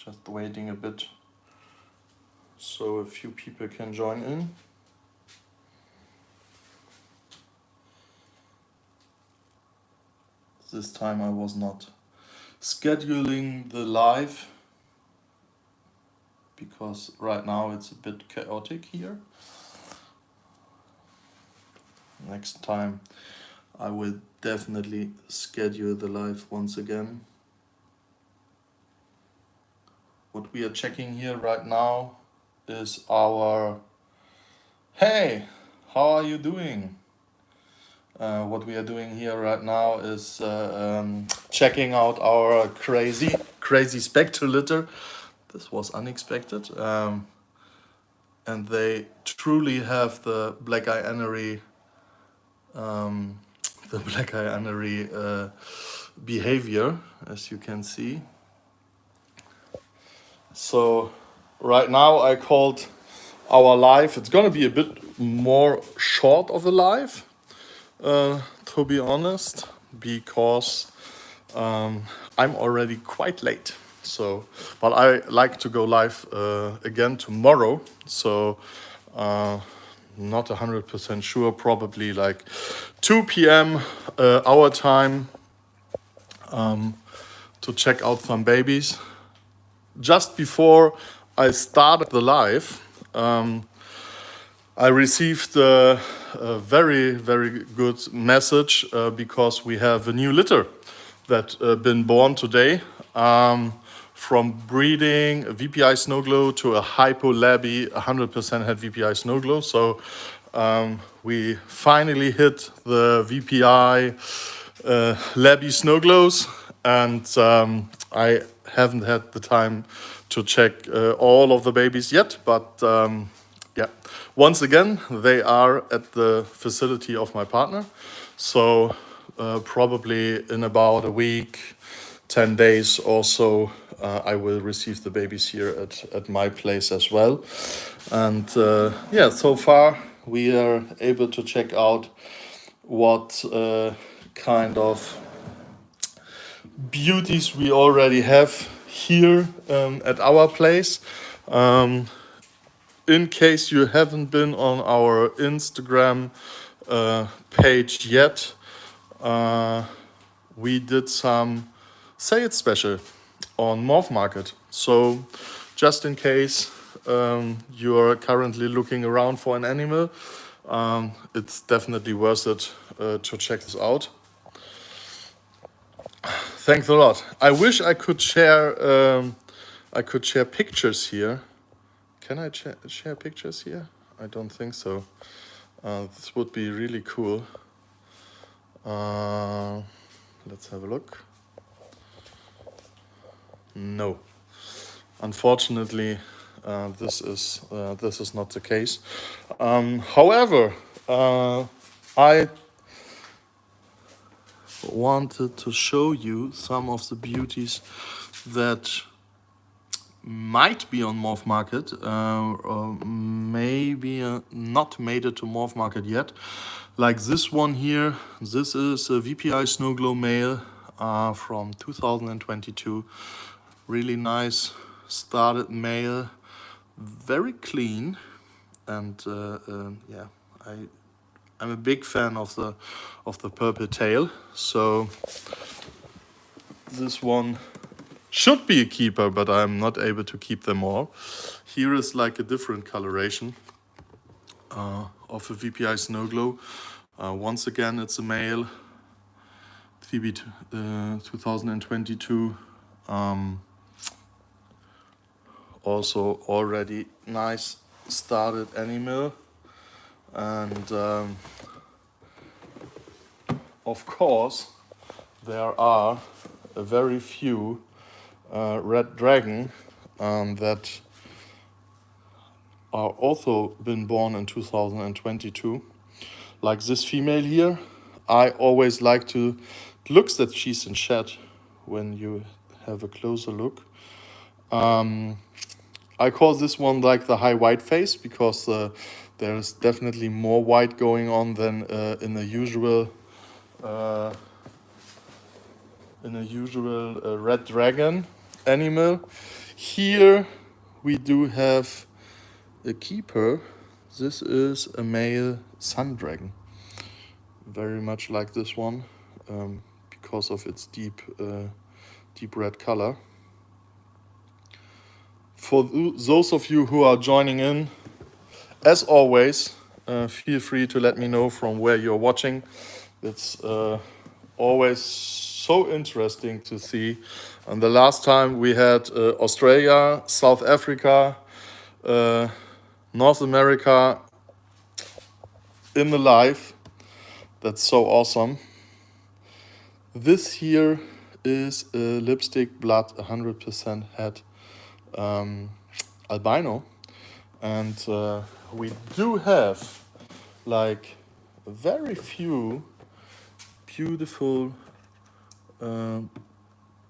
Just waiting a bit so a few people can join in. This time I was not scheduling the live because right now it's a bit chaotic here. Next time I will definitely schedule the live once again. What we are checking here right now is our, hey, how are you doing? What we are doing here right now is checking out our crazy spectrolitter. This was unexpected. And they truly have the black eye anery behavior, as you can see. So right now I called our live, it's gonna be a bit more short of a live, to be honest, because I'm already quite late. So, but I like to go live again tomorrow. So not 100% sure, probably like 2 p.m. Our time, to check out some babies. Just before I started the live, I received a very, very good message because we have a new litter that been born today. From breeding a VPI snow glow to a hypo labby 100% had VPI snow glow. So we finally hit the VPI labby snow glows, and I haven't had the time to check all of the babies yet, but yeah, once again they are at the facility of my partner, so probably in about a week, 10 days or so, I will receive the babies here at my place as well. And yeah, so far we are able to check out what kind of beauties we already have here at our place. In case you haven't been on our Instagram page yet, we did some Say It special on Morph Market. So just in case you are currently looking around for an animal, it's definitely worth it to check this out. Thanks a lot. I wish I could share pictures here. Can I share pictures here? I don't think so. This would be really cool. Let's have a look. No, unfortunately, this is not the case. However, I wanted to show you some of the beauties that might be on Morph Market, or maybe not made it to Morph Market yet. Like this one here. This is a VPI Snow Glow male from 2022. Really nice started male, very clean, and yeah, I'm a big fan of the purple tail. So this one should be a keeper, but I'm not able to keep them all. Here is like a different coloration of a VPI Snow Glow. Once again, it's a male, VB 2022. Also already nice started animal, and of course there are a very few red dragon that are also been born in 2022, like this female here. I always like to, it looks that she's in shed when you have a closer look. I call this one like the high white face because there is definitely more white going on than in a usual red dragon animal. Here we do have a keeper. This is a male sun dragon. Very much like this one, because of its deep red color. For those of you who are joining in, as always, feel free to let me know from where you're watching. It's always so interesting to see. And the last time we had Australia, South Africa, North America in the live. That's so awesome. This here is a lipstick blood 100% head albino, and we do have like very few beautiful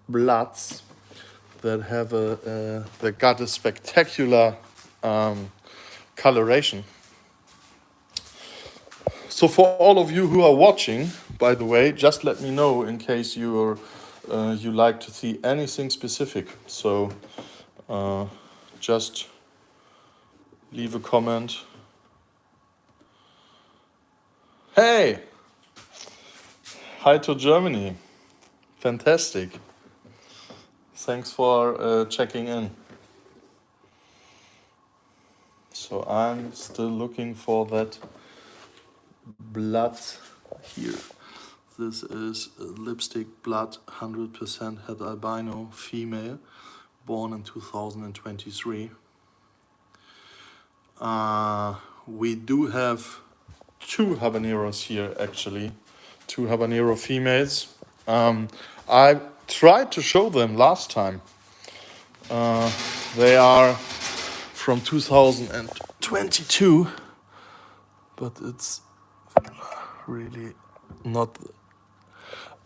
bloods that have that got a spectacular coloration. So for all of you who are watching, by the way, just let me know in case you like to see anything specific. So just leave a comment. Hey! Hi to Germany. Fantastic. Thanks for checking in. So I'm still looking for that blood here. This is a lipstick blood 100% head albino female, born in 2023. We do have 2 habaneros here, actually, 2 habanero females. I tried to show them last time. They are from 2022, but it's really not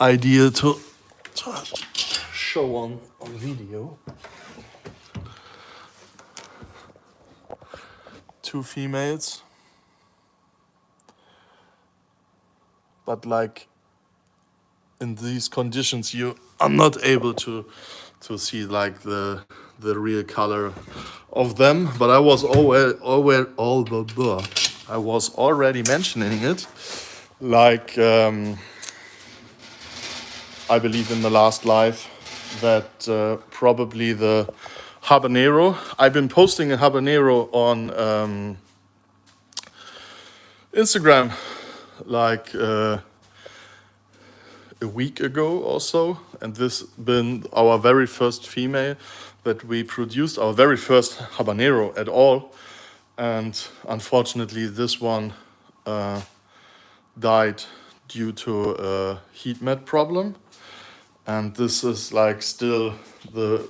ideal to show on video. 2 females, but like in these conditions you are not able to see like the real color of them. But I was already mentioning it, like I believe in the last live, that probably the habanero, I've been posting a habanero on Instagram like a week ago or so, and this been our very first female that we produced, our very first habanero at all. And unfortunately this one died due to a heat mat problem, and this is like still the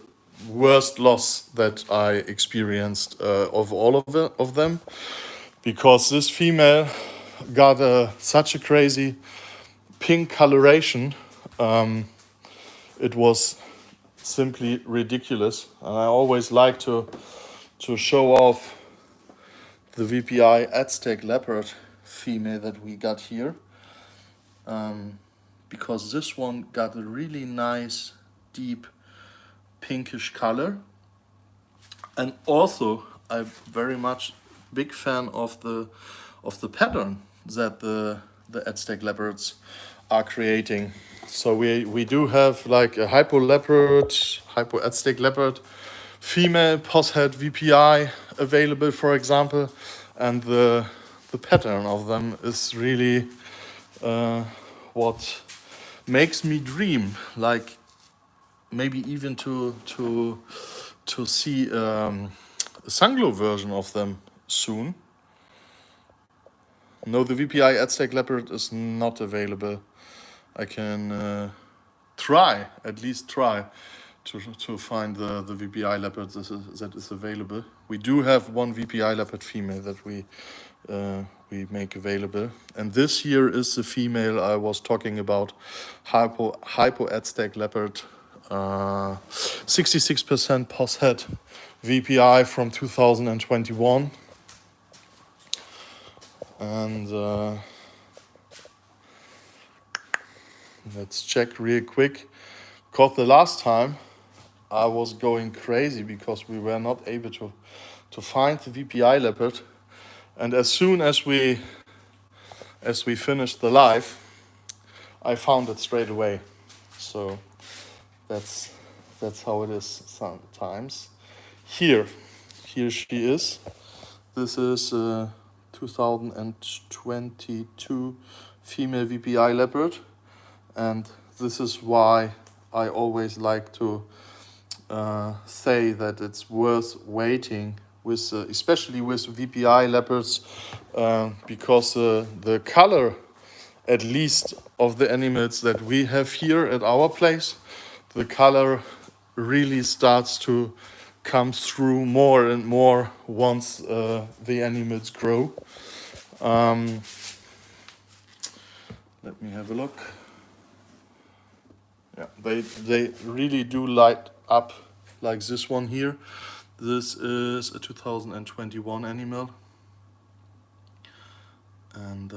worst loss that I experienced of all of them, because this female got such a crazy pink coloration. It was simply ridiculous. And I always like to show off the VPI Aztec Leopard female that we got here, because this one got a really nice deep pinkish color. And also I'm very much big fan of the pattern that the Aztec leopards are creating. So we do have like a hypo Aztec leopard female pos head VPI available, for example, and the pattern of them is really what makes me dream, like maybe even to see a Sunglow version of them soon. No, the VPI Aztec Leopard is not available. I can at least try to find the VPI Leopard that is available. We do have one VPI Leopard female that we make available. And this here is the female I was talking about, Hypo Aztec Leopard, 66% pos head VPI from 2021. And let's check real quick, because the last time I was going crazy because we were not able to find the VPI leopard. And as soon as we finished the live, I found it straight away. So that's how it is sometimes. Here she is. This is 2022 female VPI leopard, and this is why I always like to say that it's worth waiting with, especially with VPI leopards, because the color, at least of the animals that we have here at our place, the color really starts to come through more and more once the animals grow. Let me have a look. Yeah, they really do light up like this one here. This is a 2021 animal. And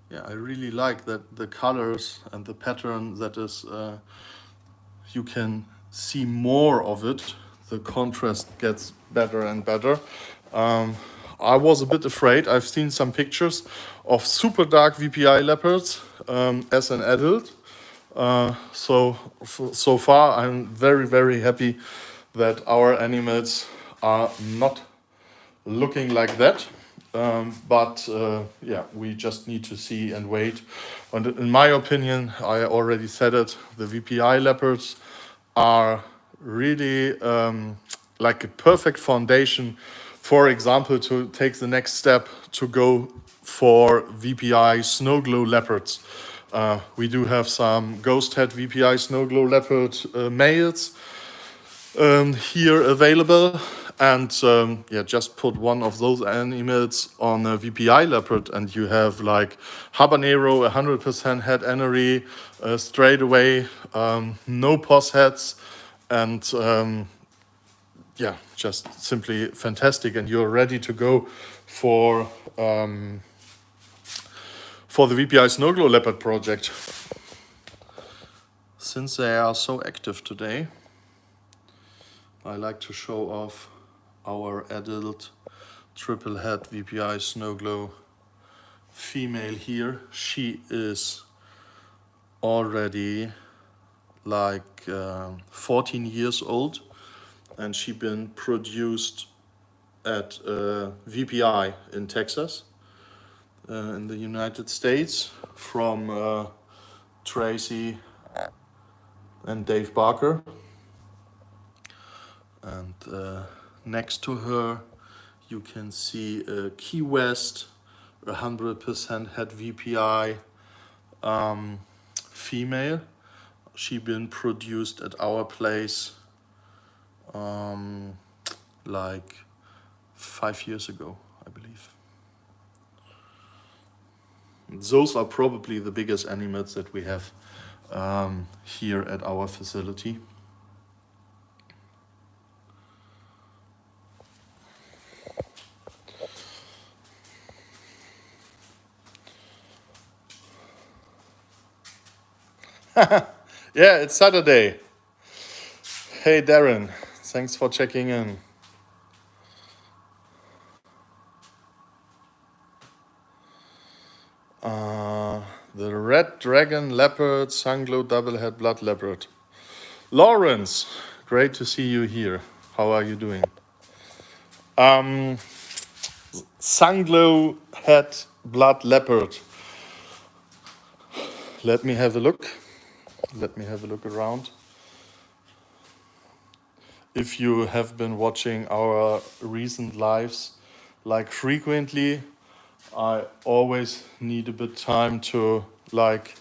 yeah, I really like that the colors and the pattern that is, you can see more of it. The contrast gets better and better. I was a bit afraid. I've seen some pictures of super dark VPI leopards as an adult. So far, I'm very, very happy that our animals are not looking like that. But yeah, we just need to see and wait. And in my opinion, I already said it, the VPI leopards are really like a perfect foundation, for example, to take the next step to go for VPI snow glow leopards. We do have some ghost head VPI snow glow leopard males here available, and yeah, just put one of those animals on a VPI leopard and you have like habanero, 100% head anery, straight away, no pos heads, and yeah, just simply fantastic, and you're ready to go for the VPI snow glow leopard project. Since they are so active today, I like to show off our adult triple head VPI snow glow female here. She is already like 14 years old, and she been produced at VPI in Texas, in the United States, from Tracy and Dave Barker. And next to her you can see Key West, 100% head VPI female. She been produced at our place like 5 years ago, I believe. Those are probably the biggest animals that we have here at our facility. Yeah, it's Saturday. Hey Darren, thanks for checking in. The red dragon leopard, sunglow double head blood leopard. Lawrence, great to see you here. How are you doing? Sunglow head blood leopard. Let me have a look. Let me have a look around. If you have been watching our recent lives, like frequently, I always need a bit time to like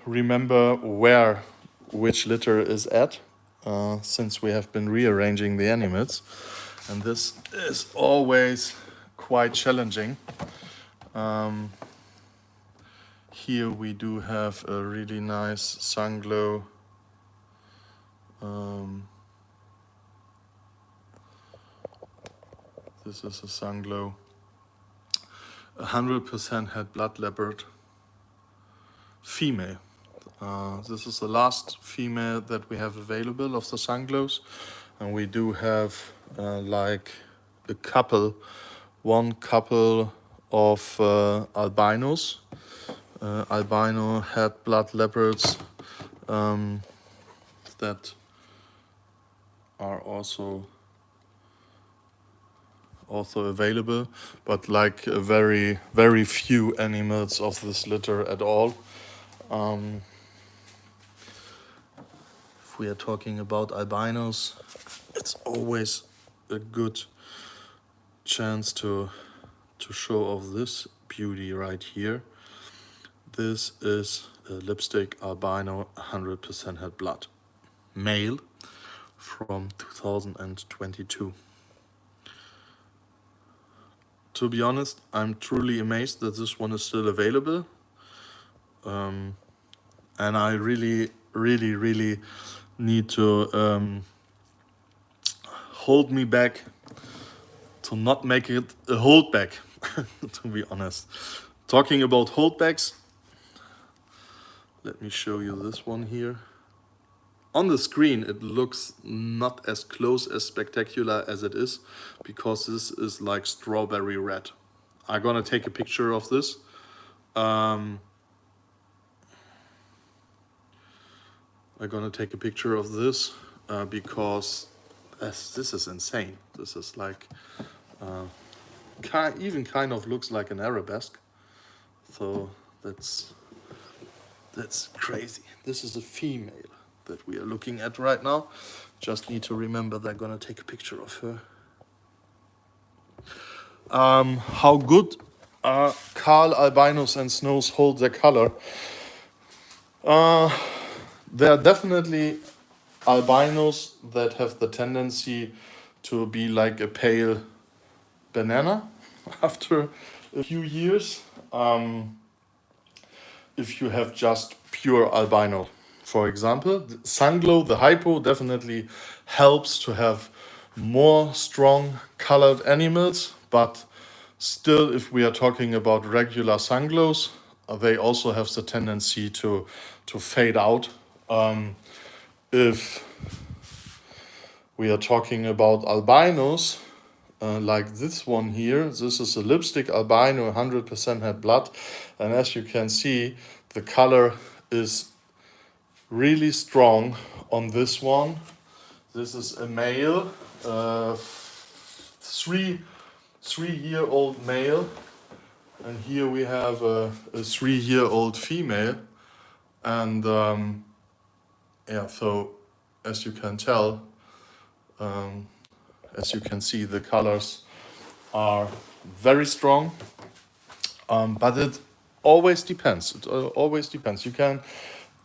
remember where which litter is at, since we have been rearranging the animals, and this is always quite challenging. Here we do have a really nice sunglow this is a sunglow 100% head blood leopard female. This is the last female that we have available of the sunglows, and we do have like one couple of albinos, albino head blood leopards that are also available, but like very few animals of this litter at all. If we are talking about albinos, it's always a good chance to show off this beauty right here. This is a lipstick albino 100% head blood male from 2022. To be honest, I'm truly amazed that this one is still available. And I really need to hold me back to not make it a holdback, to be honest. Talking about holdbacks, let me show you this one here. On the screen, it looks not as close as spectacular as it is, because this is like strawberry red. I'm gonna take a picture of this. I'm gonna take a picture of this because this is insane. This is like, even kind of looks like an arabesque. So that's crazy. This is a female that we are looking at right now. Just need to remember that I'm gonna take a picture of her. How good Carl albinos and snows hold their color? There are definitely albinos that have the tendency to be like a pale banana after a few years. If you have just pure albino, for example, sunglow, the hypo, definitely helps to have more strong colored animals, but still, if we are talking about regular sunglows, they also have the tendency to fade out. If we are talking about albinos, like this one here, this is a lipstick albino, 100% head blood, and as you can see, the color is really strong on this one. This is a male, 3-year-old male, and here we have a 3-year-old female, and yeah, so as you can tell, as you can see, the colors are very strong, but it always depends. It always depends. You can,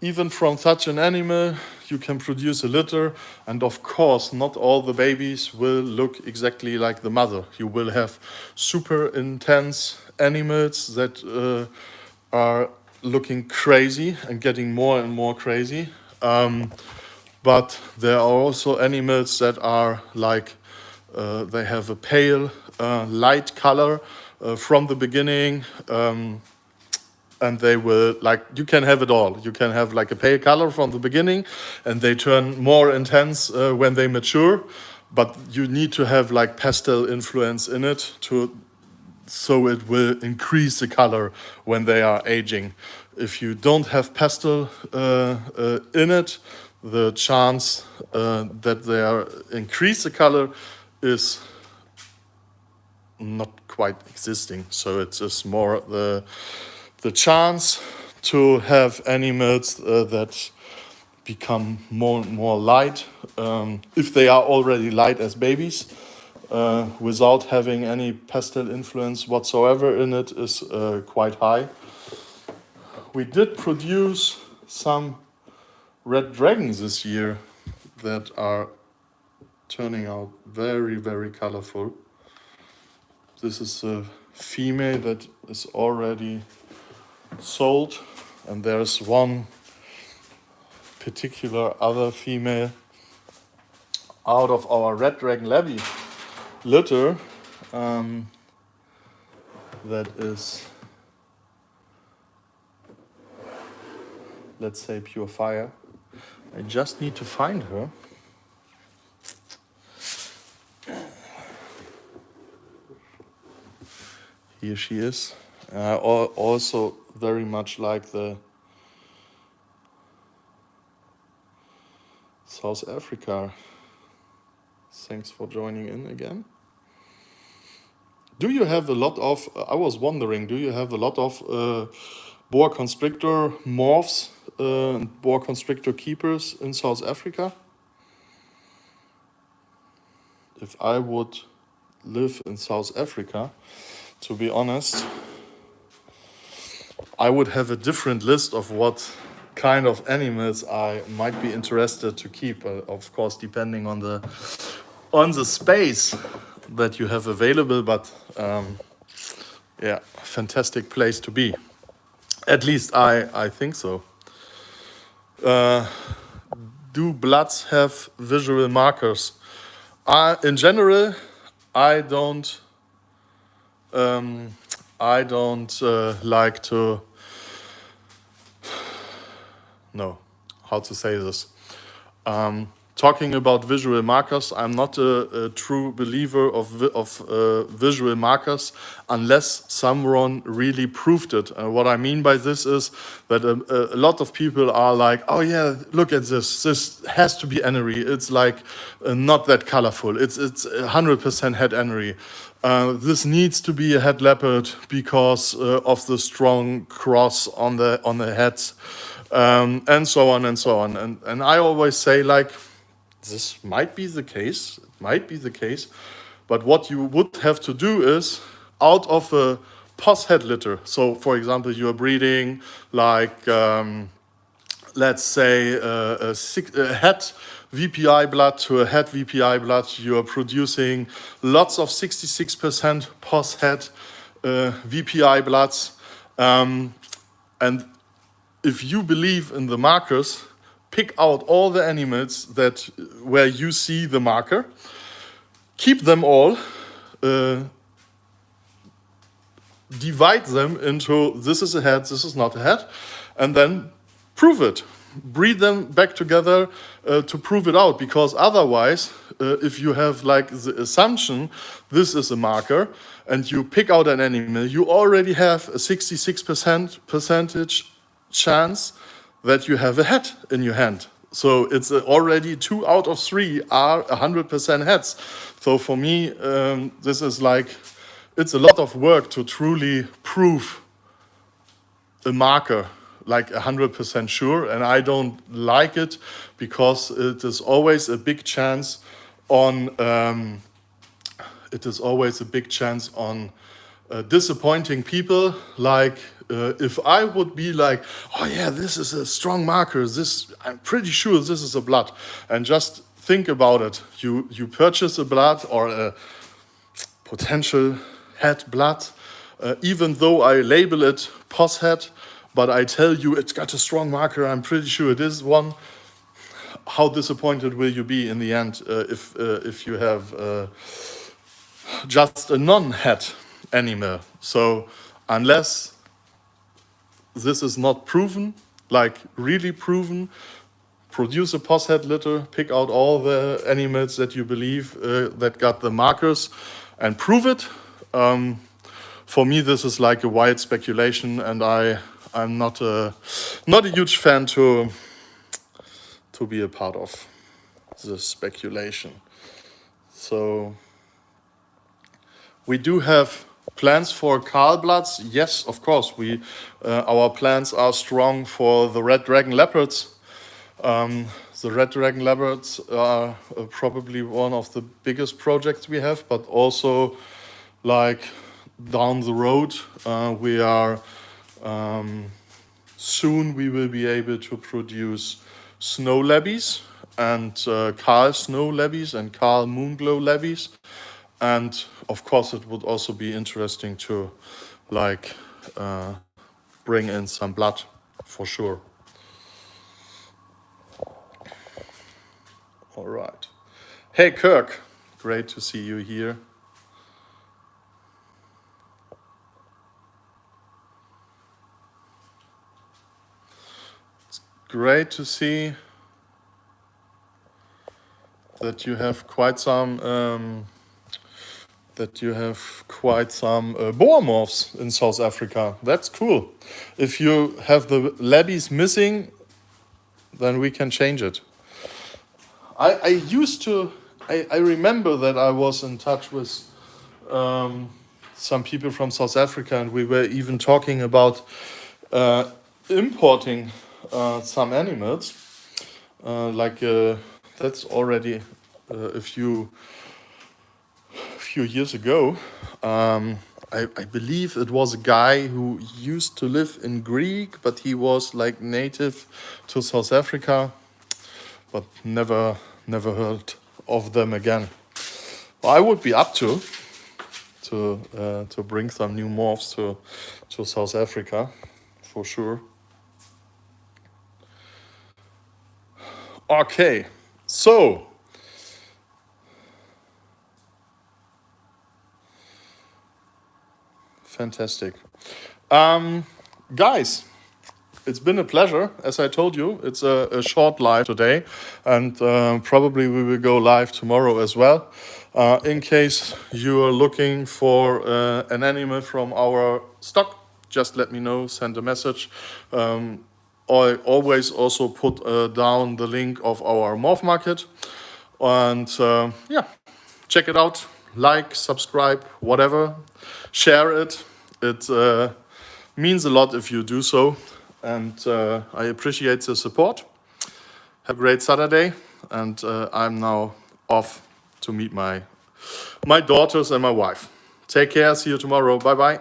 even from such an animal, you can produce a litter, and of course, not all the babies will look exactly like the mother. You will have super intense animals that are looking crazy and getting more and more crazy. But there are also animals that are like, they have a pale, light color from the beginning, and they will, like, you can have it all. You can have like a pale color from the beginning, and they turn more intense when they mature, but you need to have like pastel influence in it so it will increase the color when they are aging. If you don't have pastel in it, the chance that they are increase the color is not quite existing. So it's just more the chance to have animals that become more and more light, if they are already light as babies, without having any pastel influence whatsoever in it, is quite high. We did produce some red dragons this year that are turning out very, very colorful. This is a female that is already sold, and there's one particular other female out of our red dragon labby litter that is let's say, pure fire. I just need to find her. Here she is. Also very much like the South Africa. Thanks for joining in again. Do you have a lot of, I was wondering, do you have a lot of boa constrictor morphs, boa constrictor keepers in South Africa? If I would live in South Africa, to be honest, I would have a different list of what kind of animals I might be interested to keep. Of course, depending on the space that you have available. But yeah, fantastic place to be. At least I think so. Do bloods have visual markers? In general, I don't like to know how to say this. Talking about visual markers, I'm not a true believer of visual markers unless someone really proved it. What I mean by this is that a lot of people are like, oh yeah, look at this. This has to be anery. It's like not that colorful. It's 100% het anery. This needs to be a het leopard because of the strong cross on the head, and so on and so on. And I always say, like, this might be the case. It might be the case, but what you would have to do is, out of a pos head litter. So, for example, you are breeding like, let's say, a het VPI blood to a het VPI blood. You are producing lots of 66% pos het VPI bloods, and if you believe in the markers, pick out all the animals where you see the marker, keep them all, divide them into this is a head, this is not a head, and then prove it. Breed them back together to prove it out, because otherwise, if you have like the assumption this is a marker and you pick out an animal, you already have a 66% chance that you have a head in your hand. So it's already 2 out of 3 are 100% heads. So for me, this is like, it's a lot of work to truly prove a marker like 100% sure, and I don't like it because it is always a big chance on disappointing people. Like if I would be like, oh yeah, this is a strong marker, I'm pretty sure this is a blood, and just think about it. You purchase a blood or a potential head blood, even though I label it pos head, but I tell you it's got a strong marker, I'm pretty sure it is one. How disappointed will you be in the end if you have just a non-head animal? So unless this is not proven, like really proven, produce a pos head litter, pick out all the animals that you believe that got the markers, and prove it. For me, this is like a wild speculation, and I'm not a huge fan to be a part of the speculation. So we do have plans for Carl bloods. Yes, of course. Our plans are strong for the red dragon leopards. The red dragon leopards are probably one of the biggest projects we have, but also like down the road, we are soon we will be able to produce snow levies and Carl snow levies and Carl moonglow levies. And of course, it would also be interesting to like bring in some blood for sure. All right. Hey, Kirk, great to see you here. great to see that you have quite some boa morphs in South Africa. That's cool. If you have the labbies missing, then we can change it. I remember that I was in touch with some people from South Africa, and we were even talking about importing some animals. That's already a few years ago. I believe it was a guy who used to live in Greek, but he was like native to South Africa, but never heard of them again. Well, I would be up to bring some new morphs to South Africa, for sure. Okay, so fantastic. Guys, it's been a pleasure. As I told you, it's a short live today, and probably we will go live tomorrow as well. In case you are looking for an animal from our stock, just let me know, send a message. I always also put down the link of our morph market. And yeah, check it out. Like, subscribe, whatever. Share it. It means a lot if you do so. And I appreciate the support. Have a great Saturday. And I'm now off to meet my daughters and my wife. Take care. See you tomorrow. Bye-bye.